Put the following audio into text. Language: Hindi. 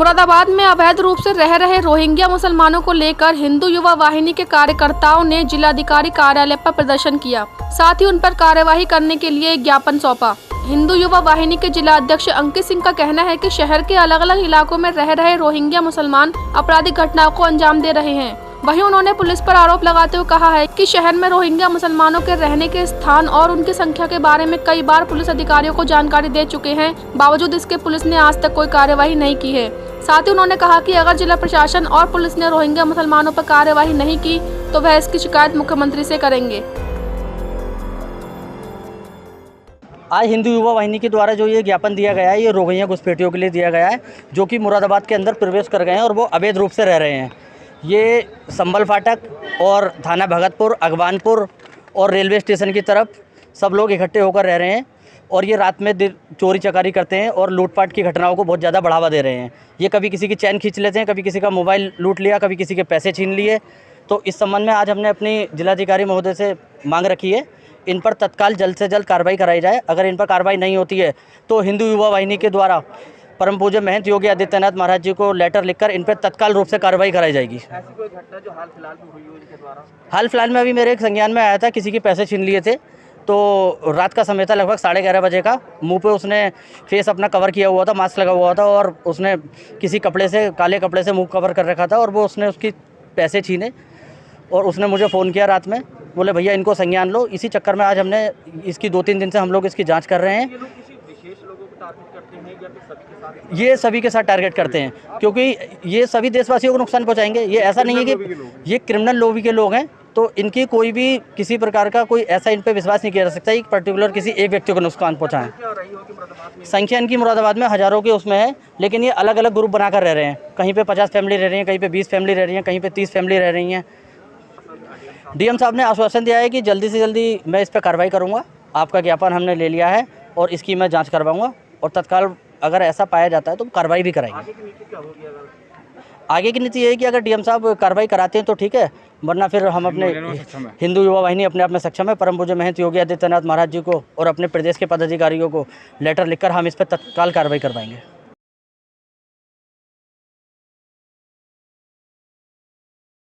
मुरादाबाद में अवैध रूप से रह रहे रोहिंग्या मुसलमानों को लेकर हिंदू युवा वाहिनी के कार्यकर्ताओं ने जिलाधिकारी कार्यालय पर प्रदर्शन किया। साथ ही उन पर कार्यवाही करने के लिए एक ज्ञापन सौंपा। हिंदू युवा वाहिनी के जिला अध्यक्ष अंकित सिंह का कहना है कि शहर के अलग अलग इलाकों में रह रहे रोहिंग्या मुसलमान आपराधिक घटनाओं को अंजाम दे रहे हैं। वहीं उन्होंने पुलिस पर आरोप लगाते हुए कहा है कि शहर में रोहिंग्या मुसलमानों के रहने के स्थान और उनकी संख्या के बारे में कई बार पुलिस अधिकारियों को जानकारी दे चुके हैं। बावजूद इसके पुलिस ने आज तक कोई कार्यवाही नहीं की है। साथ ही उन्होंने कहा कि अगर जिला प्रशासन और पुलिस ने रोहिंग्या मुसलमानों पर कार्यवाही नहीं की तो वह इसकी शिकायत मुख्यमंत्री से करेंगे। आज हिंदू युवा वाहिनी के द्वारा जो ये ज्ञापन दिया गया है, ये रोहिंग्या घुसपैठियों के लिए दिया गया है, जो कि मुरादाबाद के अंदर प्रवेश कर गए हैं और वो अवैध रूप से रह रहे हैं। ये संबल फाटक और थाना भगतपुर, अगवानपुर और रेलवे स्टेशन की तरफ सब लोग इकट्ठे होकर रह रहे हैं और ये रात में चोरी चकारी करते हैं और लूटपाट की घटनाओं को बहुत ज़्यादा बढ़ावा दे रहे हैं। ये कभी किसी की चैन खींच लेते हैं, कभी किसी का मोबाइल लूट लिया, कभी किसी के पैसे छीन लिए। तो इस संबंध में आज हमने अपनी जिलाधिकारी महोदय से मांग रखी है, इन पर तत्काल जल्द से जल्द कार्रवाई कराई जाए। अगर इन पर कार्रवाई नहीं होती है तो हिंदू युवा वाहिनी के द्वारा परम पूज्य महंत योगी आदित्यनाथ महाराज जी को लेटर लिखकर इन पर तत्काल रूप से कार्रवाई कराई जाएगी। ऐसी कोई घटना जो हाल फिलहाल में हुई हो इनके द्वारा? हाल फिलहाल में अभी मेरे एक संज्ञान में आया था, किसी के पैसे छीन लिए थे। तो रात का समय था, लगभग 11:30 बजे का। मुंह पे उसने फेस अपना कवर किया हुआ था, मास्क लगा हुआ था और उसने किसी कपड़े से, काले कपड़े से मुंह कवर कर रखा था और वो उसने उसकी पैसे छीने और उसने मुझे फ़ोन किया रात में, बोले भैया इनको संज्ञान लो। इसी चक्कर में आज हमने इसकी 2-3 दिन से हम लोग इसकी जांच कर रहे हैं। ये लोग किसी विशेष लोगों को टारगेट करते हैं या फिर सभी के साथ? ये सभी के साथ टारगेट करते हैं, क्योंकि ये सभी देशवासियों को नुकसान पहुंचाएंगे। ये ऐसा नहीं है कि ये क्रिमिनल लॉबी के लोग हैं, तो इनकी कोई भी किसी प्रकार का कोई ऐसा इन पे विश्वास नहीं किया जा सकता एक पर्टिकुलर किसी एक व्यक्ति को नुकसान पहुंचाएं। क्या रही होगी मुरादाबाद में? संख्या इनकी मुरादाबाद में हज़ारों के उसमें है, लेकिन ये अलग अलग ग्रुप बनाकर रह रहे हैं। कहीं पे 50 फैमिली रह रही हैं, कहीं पे 20 फैमिली रह रही हैं, कहीं पे 30 फैमिली रह रही हैं। डीएम साहब ने आश्वासन दिया है कि जल्दी से जल्दी मैं इस पर कार्रवाई करूंगा। आपका ज्ञापन हमने ले लिया है और इसकी मैं जांच करवाऊंगा और तत्काल अगर ऐसा पाया जाता है तो कार्रवाई भी कराएंगे। आगे की नीति क्या होगी? अगर आगे की नीति ये है कि अगर डीएम साहब कार्रवाई कराते हैं तो ठीक है, वरना फिर हम अपने हिंदू युवा वाहिनी अपने आप में सक्षम है। परम पूज्य महंत योगी आदित्यनाथ महाराज जी को और अपने प्रदेश के पदाधिकारियों को लेटर लिखकर हम इस पर तत्काल कार्रवाई करवाएंगे।